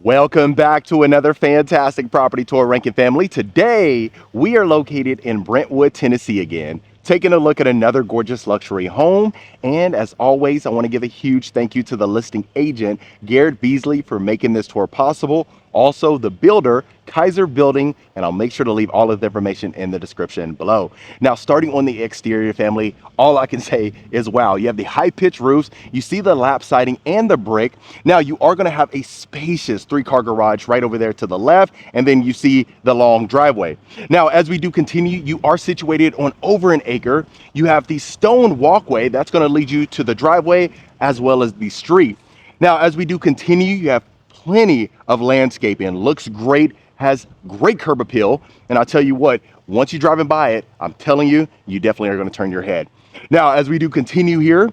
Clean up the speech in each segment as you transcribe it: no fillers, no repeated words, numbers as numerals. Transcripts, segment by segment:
Welcome back to another fantastic property tour, Rankin family. Today, we are located in Brentwood, Tennessee again, taking a look at another gorgeous luxury home. And as always, I want to give a huge thank you to the listing agent, Garrett Beasley, for making this tour possible. Also, the builder, Kaeser Building, and I'll make sure to leave all of the information in the description below. Now, starting on the exterior, family, all I can say is wow. You have the high-pitched roofs, you see the lap siding and the brick. Now, you are going to have a spacious three-car garage right over there to the left, and then you see the long driveway. Now, as we do continue, you are situated on over an acre. You have the stone walkway that's going to lead you to the driveway as well as the street. Now, as we do continue, you have plenty of landscaping. Looks great, has great curb appeal. And I'll tell you what, once you're driving by it, I'm telling you, you definitely are going to turn your head. Now, as we do continue here,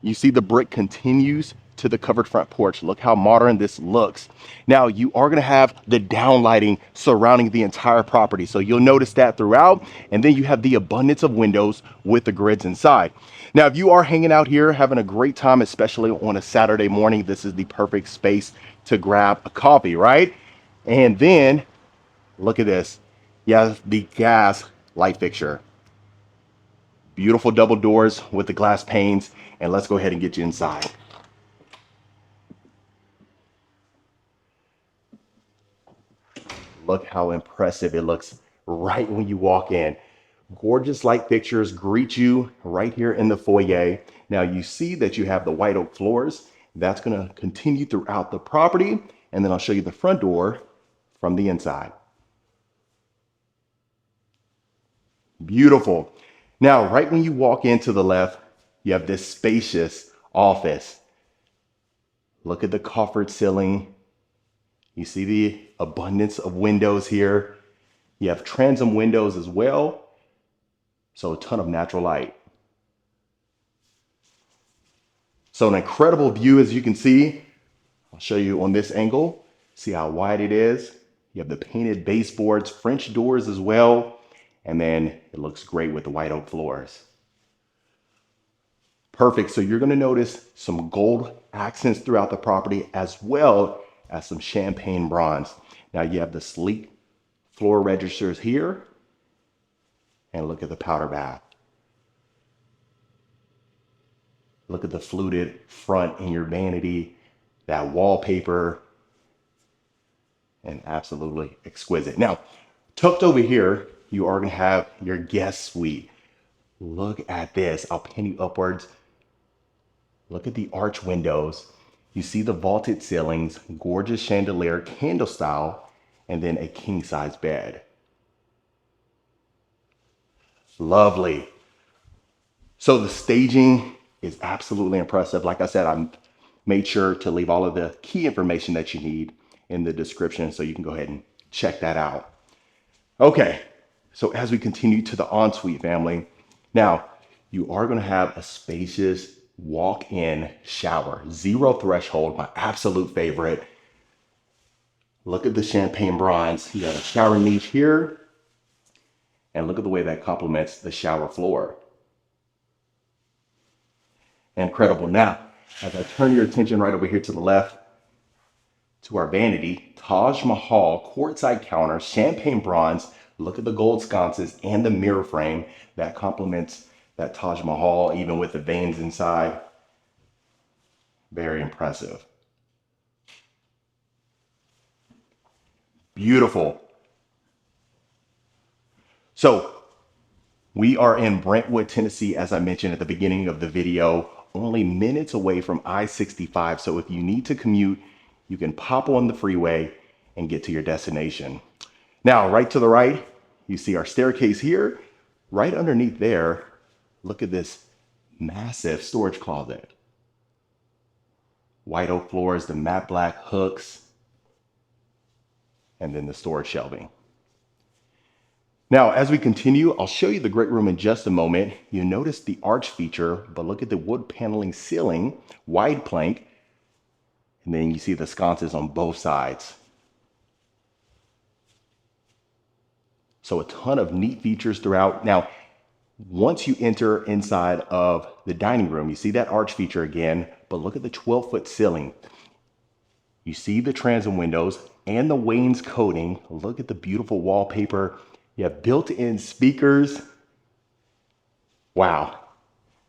you see the brick continues to the covered front porch. Look how modern this looks. Now, you are going to have the downlighting surrounding the entire property. So you'll notice that throughout. And then you have the abundance of windows with the grids inside. Now, if you are hanging out here having a great time, especially on a Saturday morning, this is the perfect space to grab a coffee, right? And then look at this. You have the gas light fixture. Beautiful double doors with the glass panes. And let's go ahead and get you inside. Look how impressive it looks right when you walk in. Gorgeous light fixtures greet you right here in the foyer. Now you see that you have the white oak floors. That's going to continue throughout the property. And then I'll show you the front door from the inside. Beautiful. Now, right when you walk into the left, you have this spacious office. Look at the coffered ceiling. You see the abundance of windows here. You have transom windows as well. So a ton of natural light. So an incredible view, as you can see. I'll show you on this angle. See how wide it is. You have the painted baseboards, French doors as well. And then it looks great with the white oak floors. Perfect. So you're going to notice some gold accents throughout the property as well as some champagne bronze. Now you have the sleek floor registers here. And look at the powder bath. Look at the fluted front in your vanity, that wallpaper, and absolutely exquisite. Now, tucked over here, you are going to have your guest suite. Look at this. I'll pin you upwards. Look at the arch windows. You see the vaulted ceilings, gorgeous chandelier, candle style, and then a king size bed. Lovely. So the staging is absolutely impressive. Like I said, I made sure to leave all of the key information that you need in the description so you can go ahead and check that out. Okay, so as we continue to the ensuite family, now you are going to have a spacious walk-in shower, zero threshold, my absolute favorite. Look at the champagne bronze. You got a shower niche here, and look at the way that complements the shower floor. Incredible. Now, as I turn your attention right over here to the left to our vanity, Taj Mahal quartzite counter, champagne bronze. Look at the gold sconces and the mirror frame that complements that Taj Mahal, even with the veins inside. Very impressive. Beautiful. So we are in Brentwood, Tennessee, as I mentioned at the beginning of the video, only minutes away from I-65. So if you need to commute, you can pop on the freeway and get to your destination. Now, right to the right, you see our staircase here. Right underneath there, look at this massive storage closet. White oak floors, the matte black hooks, and then the storage shelving. Now, as we continue, I'll show you the great room in just a moment. You notice the arch feature, but look at the wood paneling ceiling, wide plank, and then you see the sconces on both sides. So a ton of neat features throughout. Now, once you enter inside of the dining room, you see that arch feature again, but look at the 12-foot ceiling. You see the transom windows and the wainscoting. Look at the beautiful wallpaper. You have built-in speakers. Wow,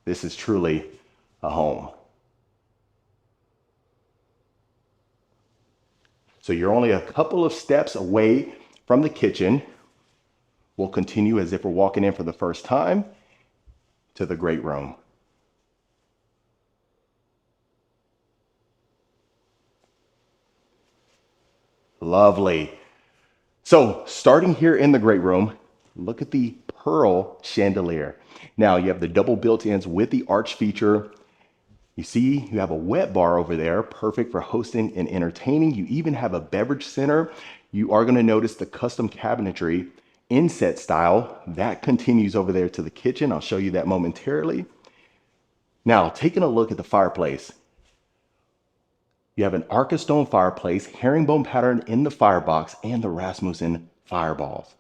this is truly a home. So you're only a couple of steps away from the kitchen. We'll continue as if we're walking in for the first time to the great room. Lovely. So starting here in the great room, look at the pearl chandelier. Now you have the double built-ins with the arch feature. You see, you have a wet bar over there, perfect for hosting and entertaining. You even have a beverage center. You are going to notice the custom cabinetry inset style. That continues over there to the kitchen. I'll show you that momentarily. Now, taking a look at the fireplace. You have an Arca stone fireplace, herringbone pattern in the firebox, and the Rasmussen fireballs.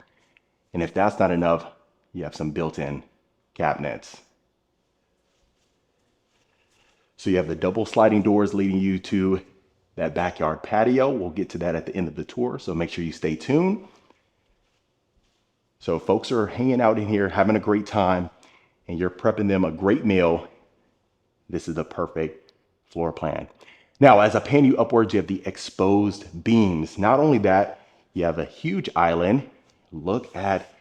And if that's not enough, you have some built-in cabinets. So you have the double sliding doors leading you to that backyard patio. We'll get to that at the end of the tour, so make sure you stay tuned. So folks are hanging out in here, having a great time, and you're prepping them a great meal. This is the perfect floor plan. Now, as I pan you upwards, you have the exposed beams. Not only that, you have a huge island. Look at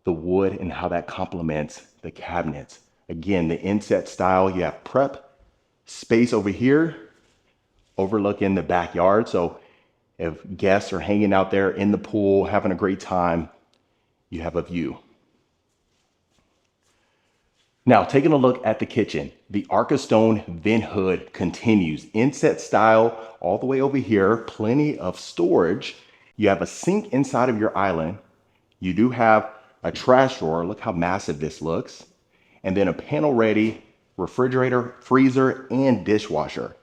the wood and how that complements the cabinets. Again, the inset style, you have prep space over here, overlooking the backyard. So if guests are hanging out there in the pool, having a great time, you have a view. Now, taking a look at the kitchen, the Arca stone vent hood continues. Inset style all the way over here, plenty of storage. You have a sink inside of your island. You do have a trash drawer. Look how massive this looks. And then a panel ready refrigerator, freezer, and dishwasher.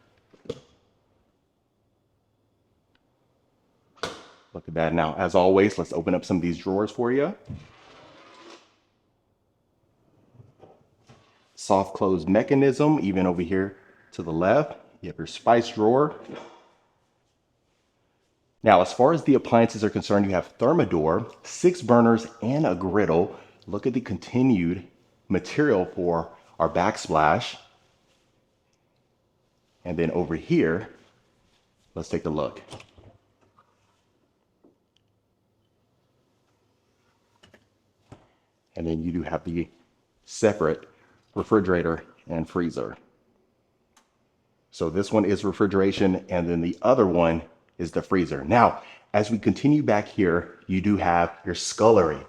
Look at that. Now, as always, let's open up some of these drawers for you. Soft close mechanism, even over here to the left. You have your spice drawer. Now, as far as the appliances are concerned, you have Thermador, 6 burners, and a griddle. Look at the continued material for our backsplash. And then over here, let's take a look. And then you do have the separate refrigerator and freezer. So this one is refrigeration, and then the other one is the freezer. Now, as we continue back here, you do have your scullery.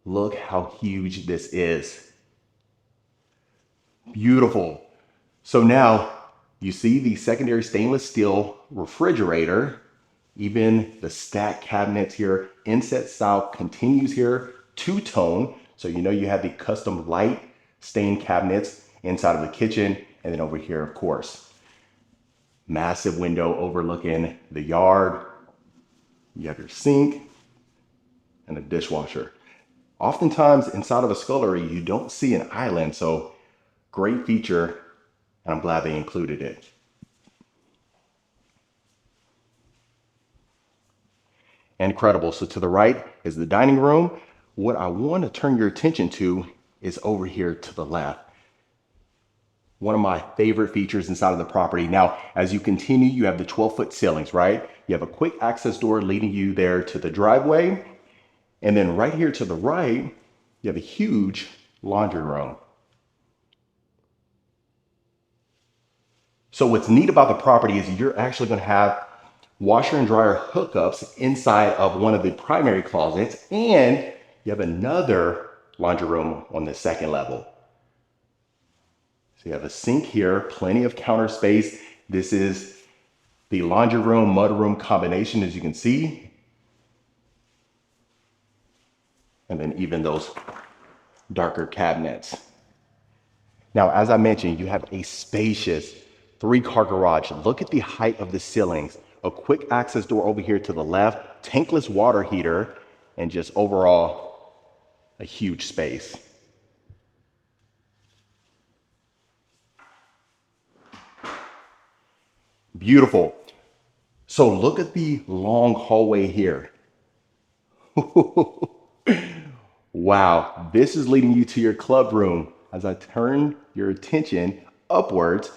Look how huge this is. Beautiful. So now you see the secondary stainless steel refrigerator, even the stack cabinets here. Inset style continues here, two-tone. So you know you have the custom light stained cabinets inside of the kitchen. And then over here, of course, massive window overlooking the yard. You have your sink and a dishwasher. Oftentimes inside of a scullery, you don't see an island. So great feature, and I'm glad they included it. Incredible. So to the right is the dining room. What I want to turn your attention to is over here to the left. One of my favorite features inside of the property. Now, as you continue, you have the 12-foot ceilings, right? You have a quick access door leading you there to the driveway. And then right here to the right, you have a huge laundry room. So what's neat about the property is you're actually going to have washer and dryer hookups inside of one of the primary closets, and you have another laundry room on the second level. So you have a sink here, plenty of counter space. This is the laundry room, mudroom combination, as you can see. And then even those darker cabinets. Now, as I mentioned, you have a spacious 3-car garage. Look at the height of the ceilings. A quick access door over here to the left, tankless water heater, and just overall a huge space. Beautiful. So look at the long hallway here. Wow, this is leading you to your club room. As I turn your attention upwards,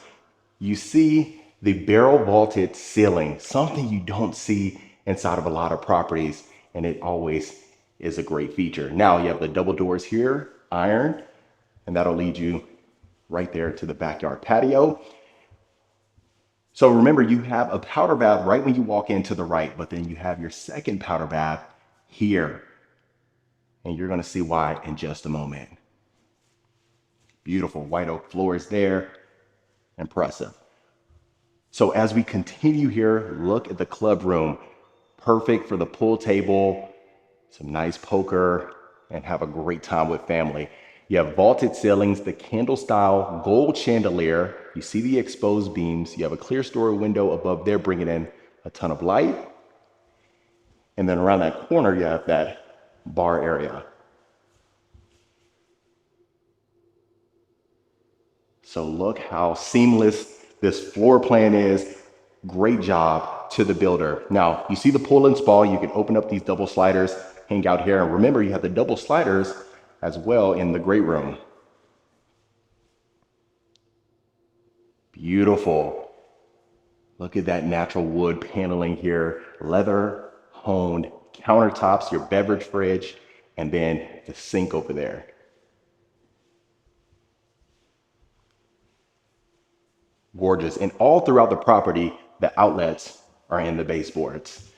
you see the barrel vaulted ceiling, something you don't see inside of a lot of properties, and it always is a great feature. Now you have the double doors here, iron, and that'll lead you right there to the backyard patio. So remember, you have a powder bath right when you walk in to the right, but then you have your second powder bath here, and you're gonna see why in just a moment. Beautiful white oak floors there, impressive. So as we continue here, look at the club room. Perfect for the pool table, some nice poker, and have a great time with family. You have vaulted ceilings, the candle style gold chandelier. You see the exposed beams. You have a clear story window above there, bringing in a ton of light. And then around that corner, you have that bar area. So look how seamless this floor plan is. Great job to the builder. Now, you see the pool and spa. You can open up these double sliders, hang out here. And remember, you have the double sliders as well in the great room. Beautiful. Look at that natural wood paneling here. Leather honed countertops, your beverage fridge, and then the sink over there. Gorgeous. And all throughout the property, the outlets are in the baseboards.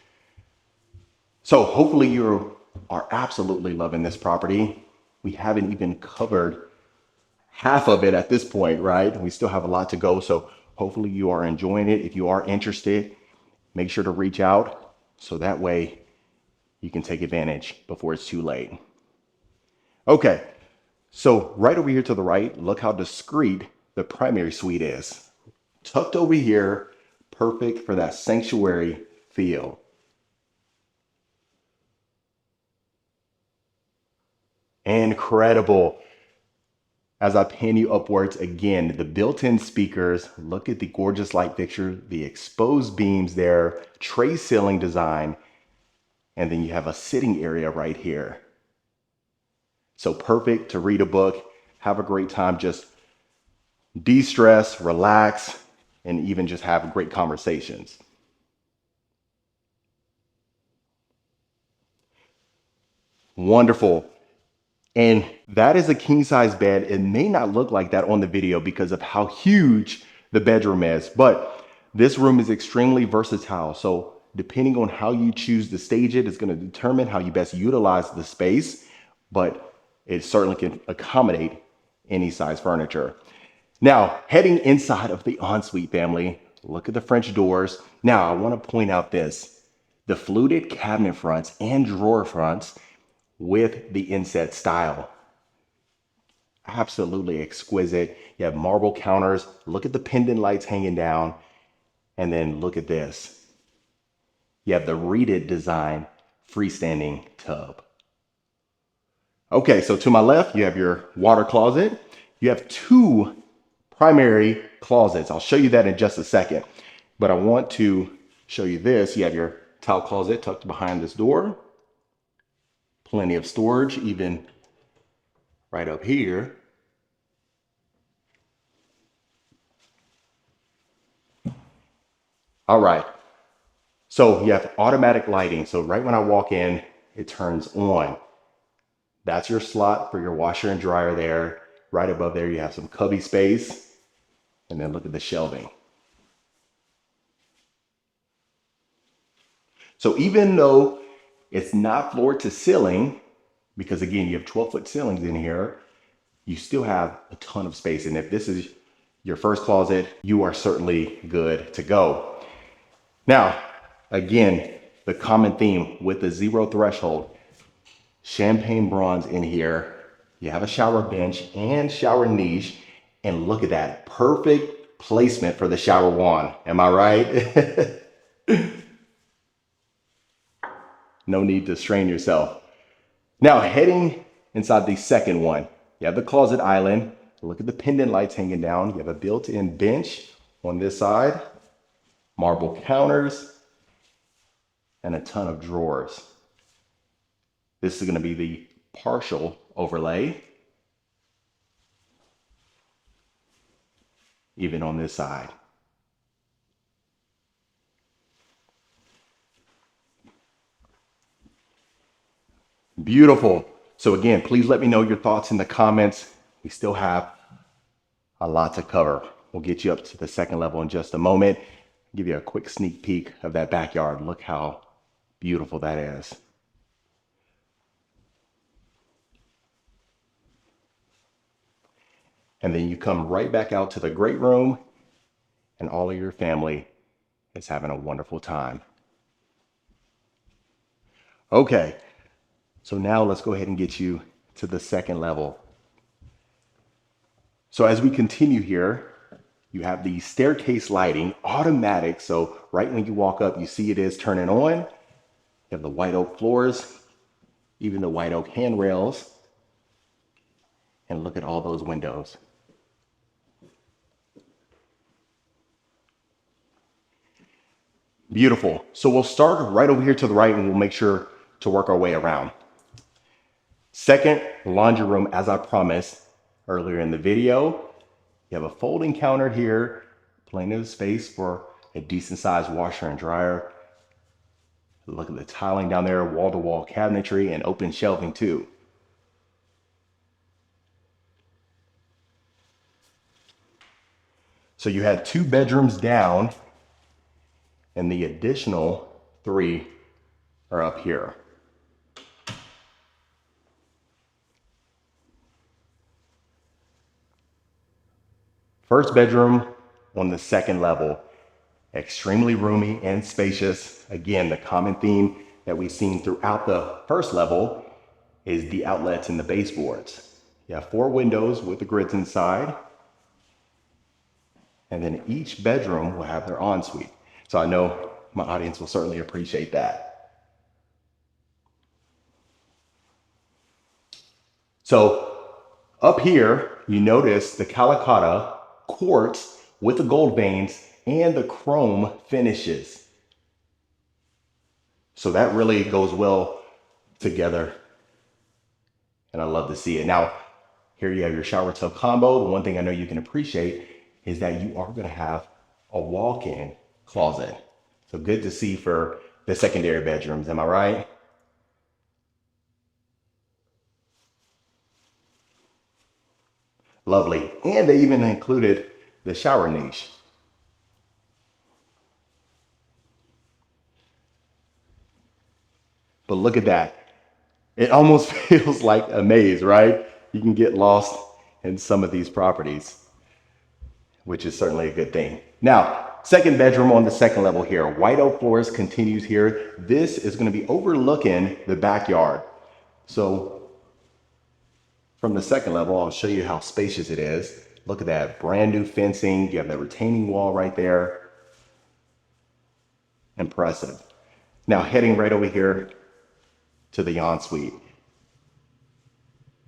So hopefully you are absolutely loving this property. We haven't even covered half of it at this point, right? We still have a lot to go. So hopefully you are enjoying it. If you are interested, make sure to reach out so that way you can take advantage before it's too late. Okay, so right over here to the right, look how discreet the primary suite is. Tucked over here, perfect for that sanctuary feel. Incredible. As I pan you upwards again, the built-in speakers, look at the gorgeous light fixture, the exposed beams there, tray ceiling design, and then you have a sitting area right here. So perfect to read a book, have a great time, just de-stress, relax, and even just have great conversations. Wonderful. And that is a king size bed. It may not look like that on the video because of how huge the bedroom is, but this room is extremely versatile. So depending on how you choose to stage it, it's going to determine how you best utilize the space, but it certainly can accommodate any size furniture. Now, heading inside of the ensuite family, look at the French doors. Now, I want to point out this, the fluted cabinet fronts and drawer fronts with the inset style. Absolutely exquisite. You have marble counters. Look at the pendant lights hanging down. And then look at this. You have the reeded design freestanding tub. Okay, so to my left, you have your water closet. You have two primary closets. I'll show you that in just a second. But I want to show you this. You have your towel closet tucked behind this door. Plenty of storage, even right up here. All right, so you have automatic lighting. So right when I walk in, it turns on. That's your slot for your washer and dryer there. Right above there, you have some cubby space. And then look at the shelving. So even though it's not floor to ceiling, because again, you have 12-foot ceilings in here, you still have a ton of space. And if this is your first closet, you are certainly good to go. Now, again, the common theme with the zero threshold, champagne bronze in here. You have a shower bench and shower niche. And look at that, perfect placement for the shower wand. Am I right? No need to strain yourself. Now, heading inside the second one, you have the closet island. Look at the pendant lights hanging down. You have a built-in bench on this side. Marble counters, and a ton of drawers. This is going to be the partial overlay, even on this side. Beautiful. So again, please let me know your thoughts in the comments. We still have a lot to cover. We'll get you up to the second level in just a moment. Give you a quick sneak peek of that backyard. Look how beautiful that is. And then you come right back out to the great room, and all of your family is having a wonderful time. Okay, so now let's go ahead and get you to the second level. So as we continue here, you have the staircase lighting, automatic. So right when you walk up, you see it is turning on. You have the white oak floors, even the white oak handrails. And look at all those windows. Beautiful. So we'll start right over here to the right, and we'll make sure to work our way around. Second, laundry room, as I promised earlier in the video. You have a folding counter here, plenty of space for a decent sized washer and dryer. Look at the tiling down there, wall-to-wall cabinetry, and open shelving too. So you had 2 bedrooms down, and the additional 3 are up here. First bedroom on the second level, extremely roomy and spacious. Again, the common theme that we've seen throughout the first level is the outlets and the baseboards. You have 4 windows with the grids inside, and then each bedroom will have their ensuite. So I know my audience will certainly appreciate that. So up here, you notice the Calacatta quartz with the gold veins and the chrome finishes. So that really goes well together, and I love to see it. Now, here you have your shower tub combo. The one thing I know you can appreciate is that you are going to have a walk-in closet. So good to see for the secondary bedrooms, am I right? Lovely. And they even included the shower niche. But look at that. It almost feels like a maze, right? You can get lost in some of these properties, which is certainly a good thing. Now, second bedroom on the second level here. White oak floors continues here. This is going to be overlooking the backyard. So from the second level, I'll show you how spacious it is. Look at that brand new fencing. You have that retaining wall right there. Impressive. Now heading right over here to the ensuite.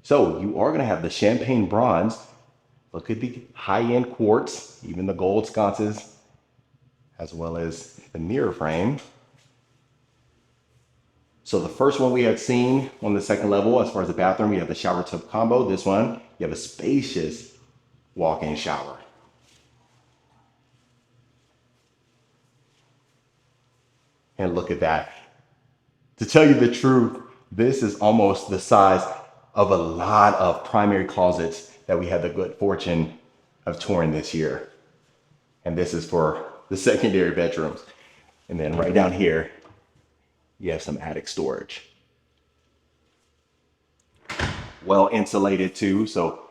So you are going to have the champagne bronze. Look at the high-end quartz, even the gold sconces, as well as the mirror frame. So the first one we had seen on the second level, as far as the bathroom, you have the shower tub combo. This one, you have a spacious walk-in shower. And look at that. To tell you the truth, this is almost the size of a lot of primary closets that we had the good fortune of touring this year. And this is for the secondary bedrooms. And then right down here, you have some attic storage. Well insulated too, so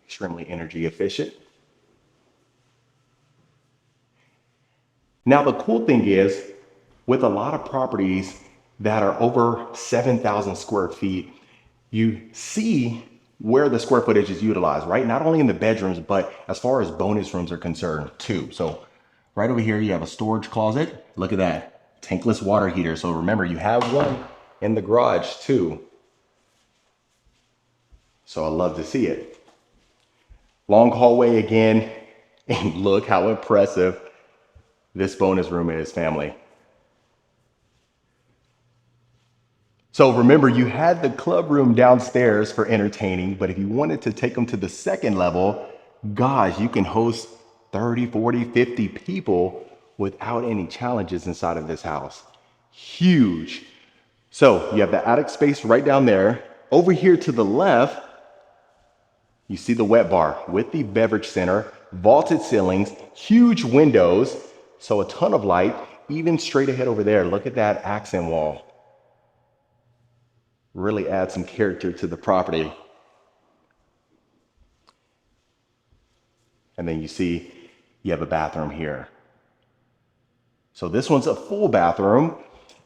extremely energy efficient. Now the cool thing is, with a lot of properties that are over 7,000 square feet, you see where the square footage is utilized, right? Not only in the bedrooms, but as far as bonus rooms are concerned too. So right over here, you have a storage closet. Look at that, tankless water heater. So remember, you have one in the garage too. So I love to see it. Long hallway again, and look how impressive this bonus room is, family. So remember, you had the club room downstairs for entertaining, but if you wanted to take them to the second level, gosh, you can host 30, 40, 50 people without any challenges inside of this house. Huge. So you have the attic space right down there. Over here to the left, you see the wet bar with the beverage center, vaulted ceilings, huge windows, so a ton of light. Even straight ahead over there, look at that accent wall. Really add some character to the property. And then you see you have a bathroom here. So this one's a full bathroom.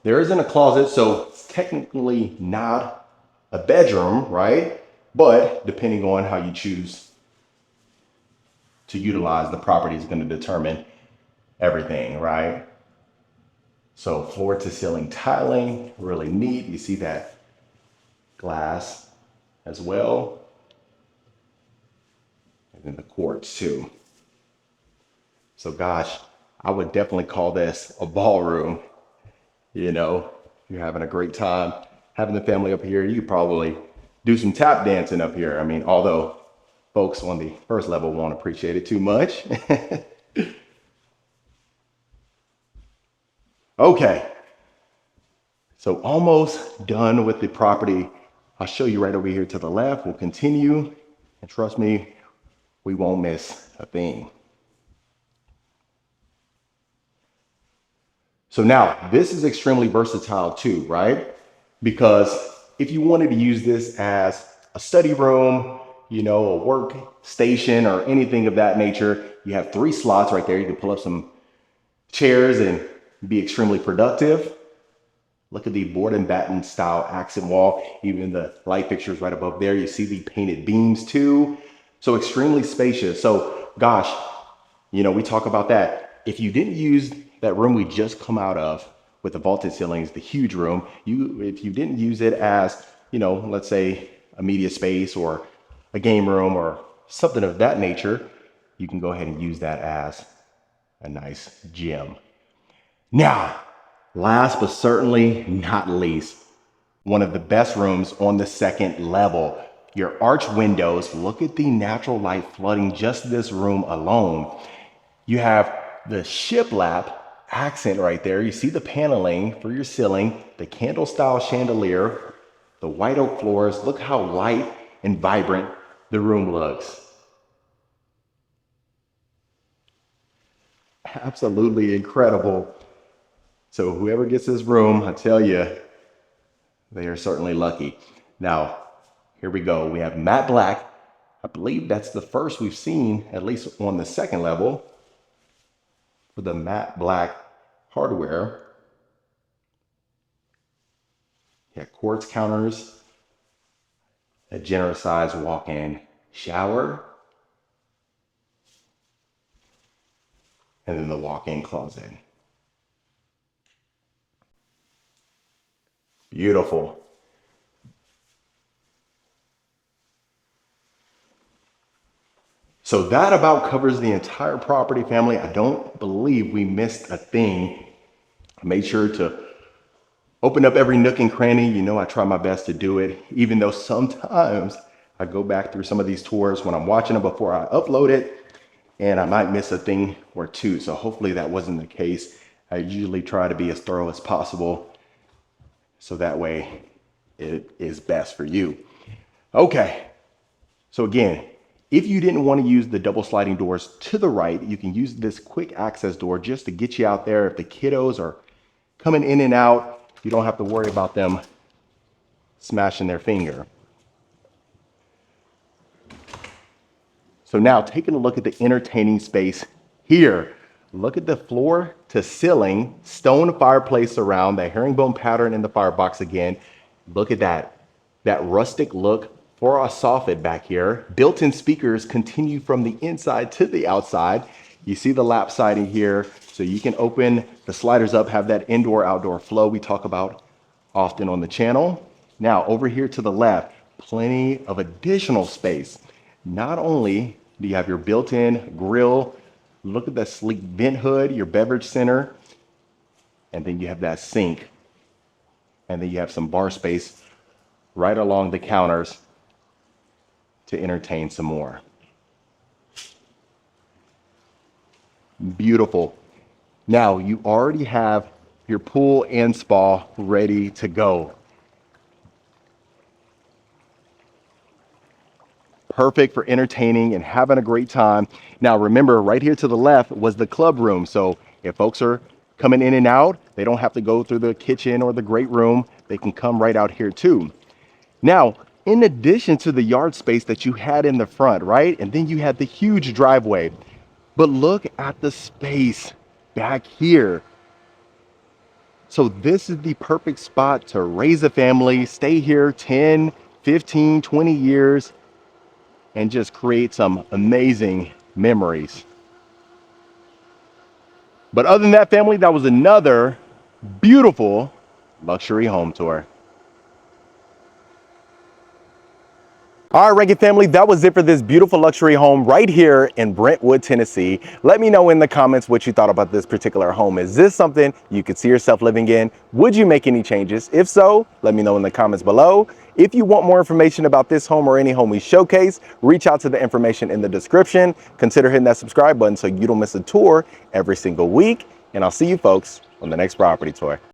There isn't a closet, so it's technically not a bedroom, right? But depending on how you choose to utilize the property is going to determine everything, right? So floor to ceiling tiling, really neat. You see that glass as well. And then the quartz too. So gosh, I would definitely call this a ballroom. You know, you're having a great time having the family up here. You could probably do some tap dancing up here. I mean, although folks on the first level won't appreciate it too much. Okay, so almost done with the property. I'll show you right over here to the left. We'll continue, and trust me, we won't miss a thing. So now, this is extremely versatile too, right? Because if you wanted to use this as a study room, you know, a work station or anything of that nature, you have 3 slots right there. You can pull up some chairs and be extremely productive. Look at the board and batten style accent wall. Even the light fixtures right above there. You see the painted beams too. So extremely spacious. So gosh, you know, we talk about that. If you didn't use that room we just come out of with the vaulted ceilings, the huge room, if you didn't use it as, you know, let's say a media space or a game room or something of that nature, you can go ahead and use that as a nice gym. Now, last but certainly not least, one of the best rooms on the second level. Your arch windows, look at the natural light flooding just this room alone. You have the shiplap accent right there. You see the paneling for your ceiling, the candle style chandelier, the white oak floors. Look how light and vibrant the room looks. Absolutely incredible. So whoever gets this room, I tell you, they are certainly lucky. Now, here we go. We have matte black. I believe that's the first we've seen, at least on the second level, for the matte black hardware. Yeah, quartz counters, a generous size walk-in shower, and then the walk-in closet. Beautiful. So that about covers the entire property, family. I don't believe we missed a thing. I made sure to open up every nook and cranny. You know, I try my best to do it, even though sometimes I go back through some of these tours when I'm watching them before I upload it, and I might miss a thing or two. So hopefully that wasn't the case. I usually try to be as thorough as possible, so that way it is best for you. Okay, so again, if you didn't want to use the double sliding doors to the right, you can use this quick access door just to get you out there. If the kiddos are coming in and out, you don't have to worry about them smashing their finger. So now taking a look at the entertaining space here. Look at the floor to ceiling, stone fireplace around, the herringbone pattern in the firebox again. Look at that rustic look for our soffit back here. Built-in speakers continue from the inside to the outside. You see the lap siding here, so you can open the sliders up, have that indoor-outdoor flow we talk about often on the channel. Now, over here to the left, plenty of additional space. Not only do you have your built-in grill Look at that sleek vent hood, your beverage center, and then you have that sink. And then you have some bar space right along the counters to entertain some more. Beautiful. Now you already have your pool and spa ready to go. Perfect for entertaining and having a great time. Now remember, right here to the left was the club room. So if folks are coming in and out, they don't have to go through the kitchen or the great room. They can come right out here too. Now, in addition to the yard space that you had in the front, right? And then you had the huge driveway. But look at the space back here. So this is the perfect spot to raise a family, stay here 10, 15, 20 years, and just create some amazing memories. But other than that, family, that was another beautiful luxury home tour. All right, Rankin family, that was it for this beautiful luxury home right here in Brentwood, Tennessee. Let me know in the comments what you thought about this particular home. Is this something you could see yourself living in? Would you make any changes? If so, let me know in the comments below. If you want more information about this home or any home we showcase, reach out to the information in the description. Consider hitting that subscribe button so you don't miss a tour every single week. And I'll see you folks on the next property tour.